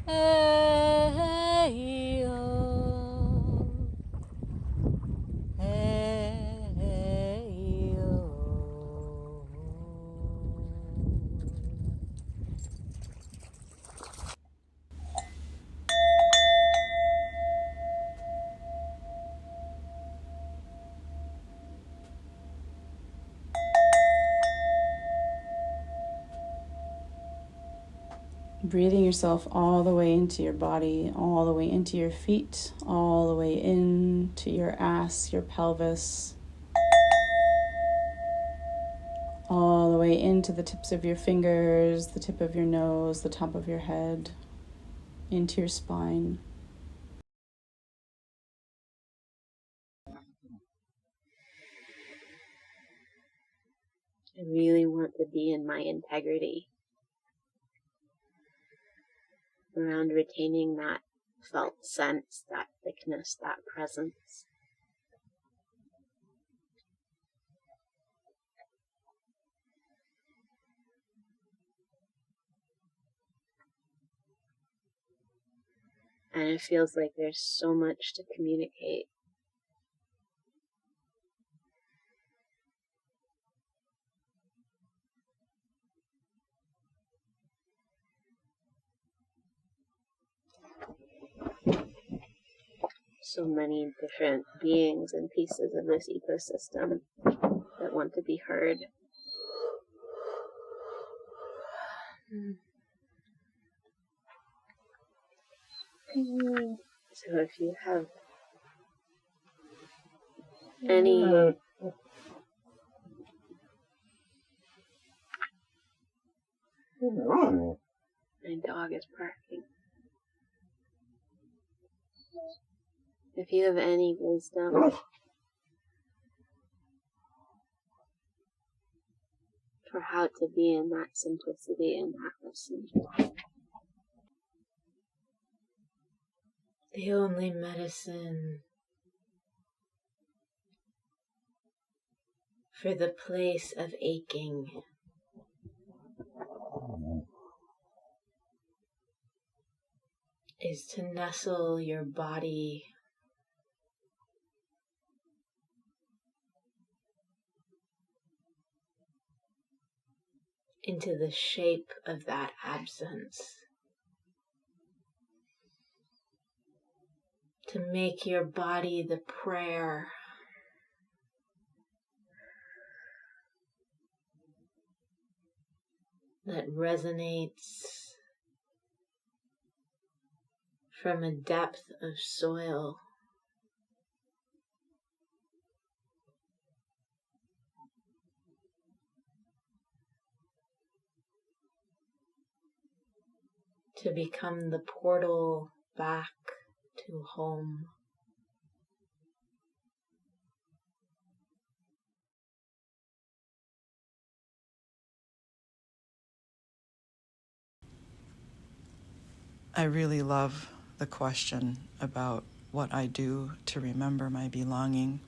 Hey, oh, hey, oh. Breathing yourself all the way into your body, all the way into your feet, all the way into your ass, your pelvis, all the way into the tips of your fingers, the tip of your nose, the top of your head, into your spine. I really want to be in my integrity around retaining that felt sense, that thickness, that presence. And it feels like there's so much to communicate. So many different beings and pieces of this ecosystem that want to be heard. So if you have any my dog is barking. If you have any wisdom for how to be in that simplicity and that listen. The only medicine for the place of aching is to nestle your body into the shape of that absence. To make your body the prayer that resonates from a depth of soil. To become the portal back to home. I really love the question about what I do to remember my belonging.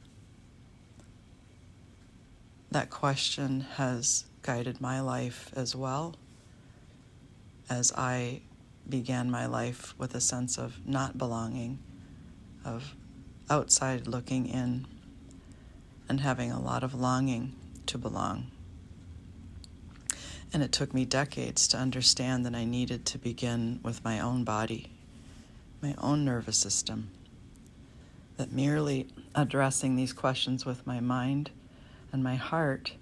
That question has guided my life as well, as I began my life with a sense of not belonging, of outside looking in, and having a lot of longing to belong. And it took me decades to understand that I needed to begin with my own body, my own nervous system, that merely addressing these questions with my mind and my heart,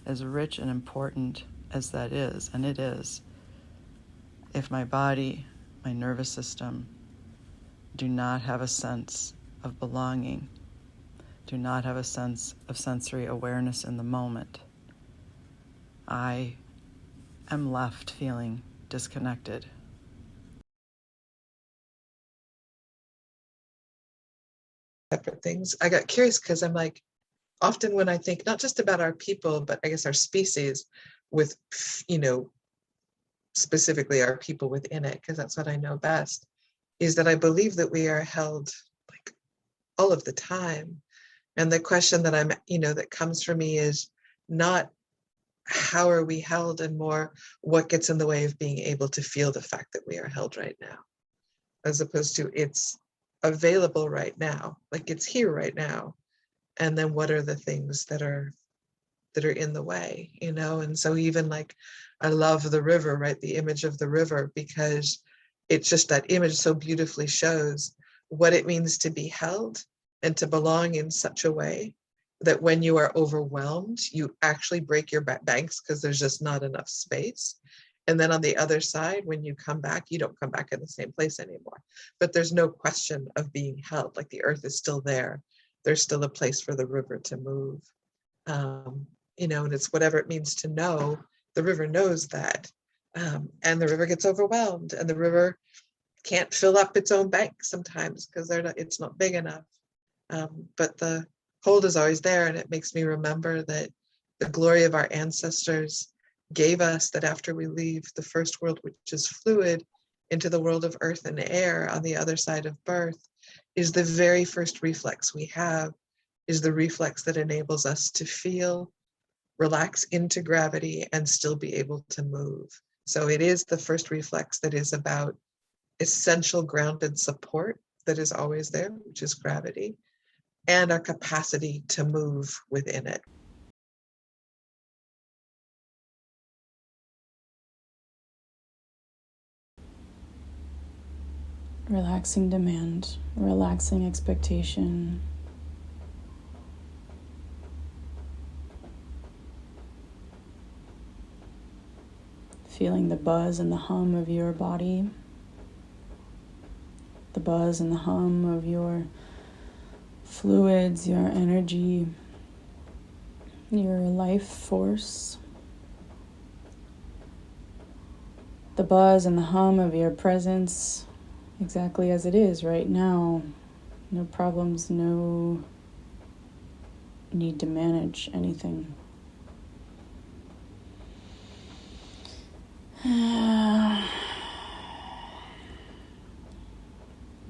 as rich and important as that is, and it is, if my body, my nervous system, do not have a sense of belonging, do not have a sense of sensory awareness in the moment, I am left feeling disconnected. Separate things. I got curious because I'm like, often when I think not just about our people, but I guess our species with, specifically our people within it, because that's what I know best, is that I believe that we are held like all of the time. And the question that that comes for me is not how are we held, and more what gets in the way of being able to feel the fact that we are held right now. as opposed to it's available right now, like it's here right now. And then what are the things that are in the way, you know? And so even like, I love the river, right? The image of the river, because it's just that image so beautifully shows what it means to be held and to belong in such a way that when you are overwhelmed, you actually break your banks because there's just not enough space. And then on the other side, when you come back, you don't come back in the same place anymore. But there's no question of being held, like the earth is still there. There's still a place for the river to move. You know, and it's whatever it means to know. The river knows that. And the river gets overwhelmed, and the river can't fill up its own bank sometimes because it's not big enough. But the hold is always there, and it makes me remember that the glory of our ancestors gave us that after we leave the first world, which is fluid, into the world of earth and air on the other side of birth, is the very first reflex we have, is the reflex that enables us to feel, relax into gravity, and still be able to move. So it is the first reflex that is about essential grounded support that is always there, which is gravity, and our capacity to move within it. Relaxing demand, relaxing expectation. Feeling the buzz and the hum of your body, the buzz and the hum of your fluids, your energy, your life force, the buzz and the hum of your presence exactly as it is right now. No problems, no need to manage anything.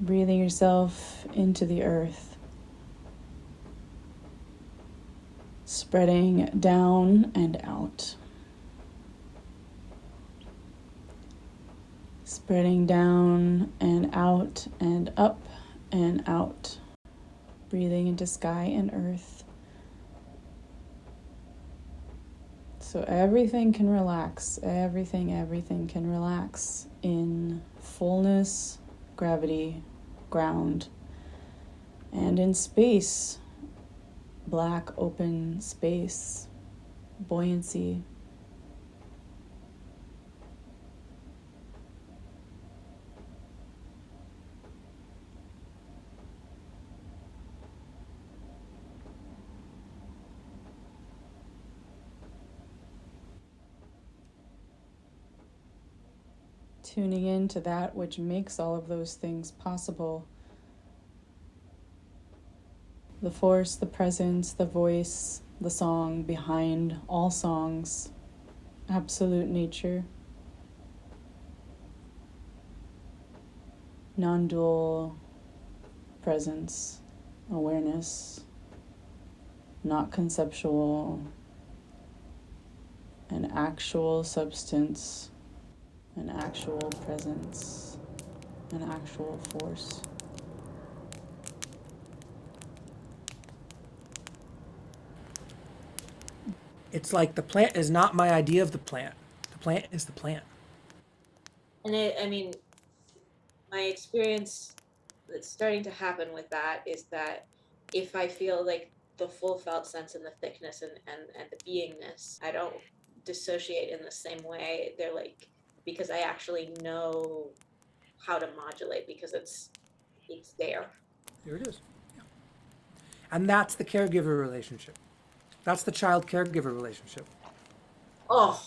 Breathing yourself into the earth, spreading down and out, spreading down and out and up and out, breathing into sky and earth. So everything can relax, everything can relax in fullness, gravity, ground, and in space, black open space, buoyancy. Tuning in to that which makes all of those things possible. The force, the presence, the voice, the song behind all songs, absolute nature, non-dual presence, awareness, not conceptual, an actual substance, an actual presence, an actual force. It's like the plant is not my idea of the plant. The plant is the plant. And I mean, my experience that's starting to happen with that is that if I feel like the full felt sense and the thickness and the beingness, I don't dissociate in the same way. They're like, because I actually know how to modulate because it's there. There it is. Yeah. And that's the caregiver relationship. That's the child caregiver relationship. Oh,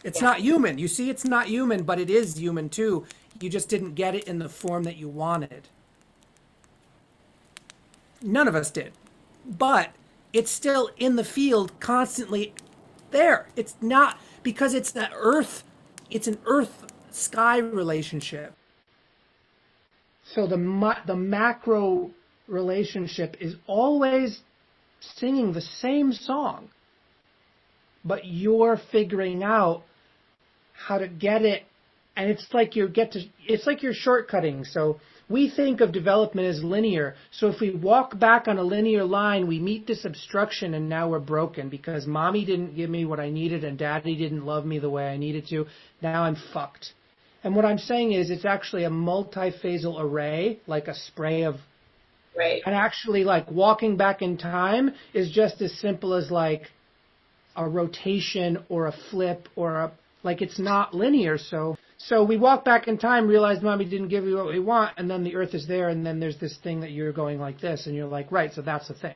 It's yeah. not human. You see, it's not human, but it is human too. You just didn't get it in the form that you wanted. None of us did. But it's still in the field constantly there. It's not because it's the earth, it's an earth-sky relationship. So the macro relationship is always singing the same song, but you're figuring out how to get it And it's like it's like you're shortcutting. So we think of development as linear. So if we walk back on a linear line, we meet this obstruction and now we're broken because mommy didn't give me what I needed and daddy didn't love me the way I needed to. Now I'm fucked. And what I'm saying is it's actually a multiphasal array, like a spray of, Right. and actually like walking back in time is just as simple as like a rotation or a flip or a, like it's not linear. So we walk back in time, realize mommy didn't give you what we want, and then the earth is there, and then there's this thing that you're going like this, and you're like, right, so that's the thing.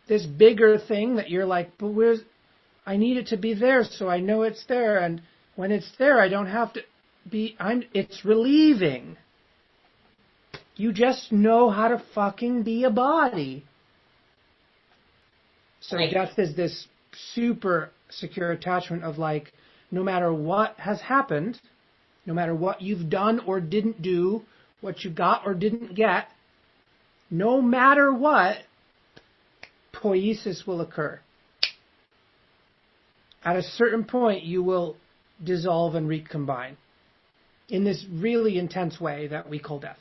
This bigger thing that you're like, but I need it to be there, so I know it's there, and when it's there, I don't have to it's relieving. You just know how to fucking be a body. So Right. death is this super secure attachment of like, no matter what has happened, no matter what you've done or didn't do, what you got or didn't get, no matter what, poiesis will occur. At a certain point, you will dissolve and recombine in this really intense way that we call death.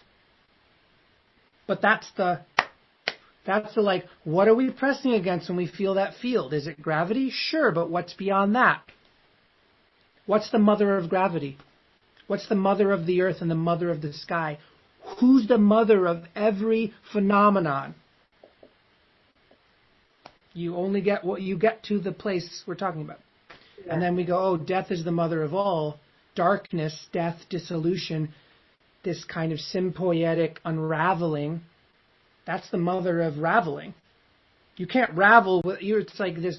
But that's the like, what are we pressing against when we feel that field? Is it gravity? Sure, but what's beyond that? What's the mother of gravity? What's the mother of the earth and the mother of the sky? Who's the mother of every phenomenon? You only get what you get to the place we're talking about. Yeah. And then we go, oh, death is the mother of all. Darkness, death, dissolution, this kind of sympoietic unraveling. That's the mother of raveling. You can't ravel with you. It's like this,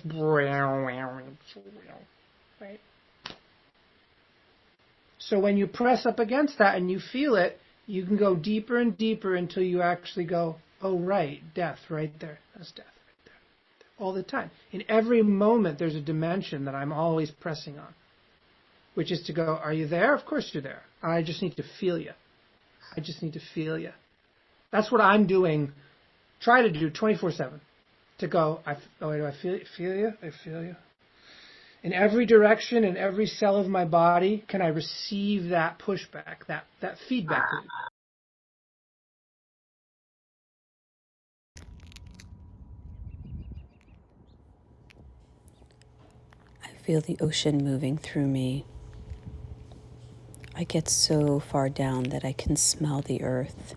right? So when you press up against that and you feel it, you can go deeper and deeper until you actually go, oh, right, death right there. That's death right there. All the time. In every moment, there's a dimension that I'm always pressing on, which is to go, are you there? Of course you're there. I just need to feel you. I just need to feel you. That's what I'm doing. Try to do 24/7. To go, do I feel you? I feel you. In every direction, in every cell of my body, can I receive that pushback, that feedback loop? I feel the ocean moving through me. I get so far down that I can smell the earth.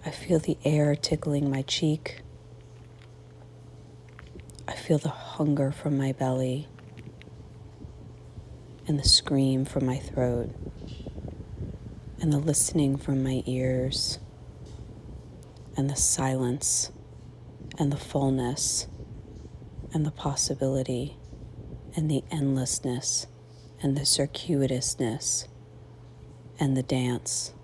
I feel the air tickling my cheek. I feel the hunger from my belly and the scream from my throat and the listening from my ears and the silence and the fullness and the possibility and the endlessness and the circuitousness and the dance.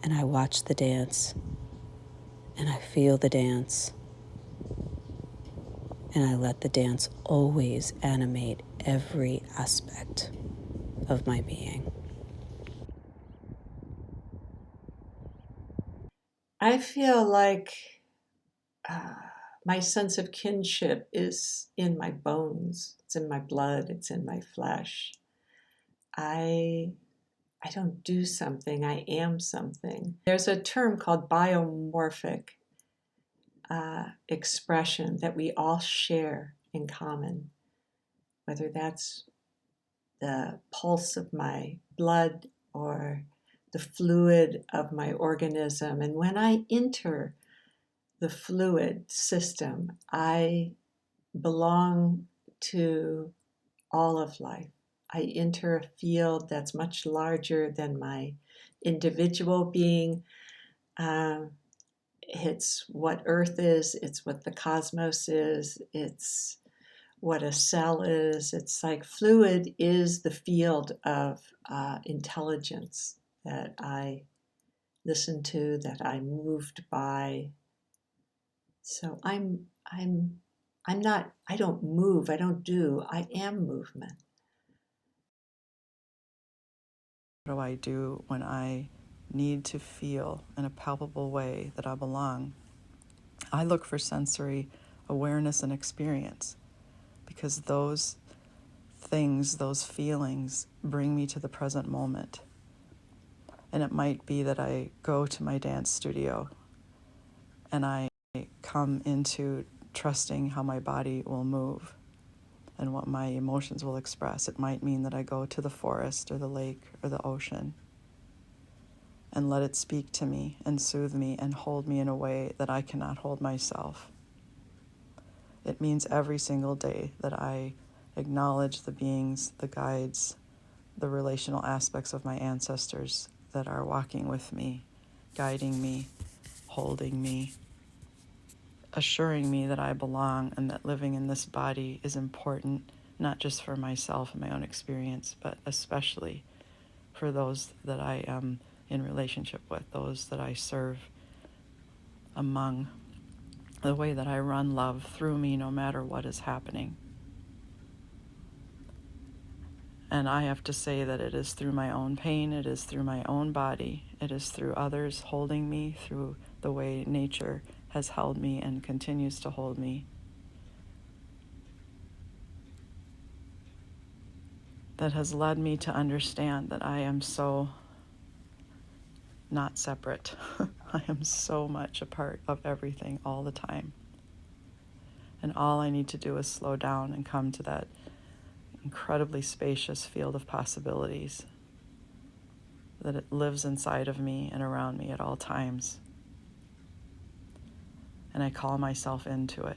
And I watch the dance and I feel the dance. And I let the dance always animate every aspect of my being. I feel like my sense of kinship is in my bones. It's in my blood. It's in my flesh. I don't do something. I am something. There's a term called biomorphic expression that we all share in common, whether that's the pulse of my blood or the fluid of my organism. And when I enter the fluid system, I belong to all of life. I enter a field that's much larger than my individual being. It's what Earth is, it's what the cosmos is, it's what a cell is. It's like fluid is the field of intelligence that I listen to, that I'm moved by. So I don't move, I don't do, I am movement. What do I do when I need to feel in a palpable way that I belong? I look for sensory awareness and experience, because those things, those feelings, bring me to the present moment. And it might be that I go to my dance studio and I come into trusting how my body will move and what my emotions will express. It might mean that I go to the forest or the lake or the ocean and let it speak to me and soothe me and hold me in a way that I cannot hold myself. It means every single day that I acknowledge the beings, the guides, the relational aspects of my ancestors that are walking with me, guiding me, holding me, assuring me that I belong and that living in this body is important, not just for myself and my own experience, but especially for those that I am in relationship with, those that I serve among, the way that I run love through me no matter what is happening. And I have to say that it is through my own pain, it is through my own body, it is through others holding me, through the way nature has held me and continues to hold me, that has led me to understand that I am so not separate. I am so much a part of everything all the time. And all I need to do is slow down and come to that incredibly spacious field of possibilities, that it lives inside of me and around me at all times. And I call myself into it.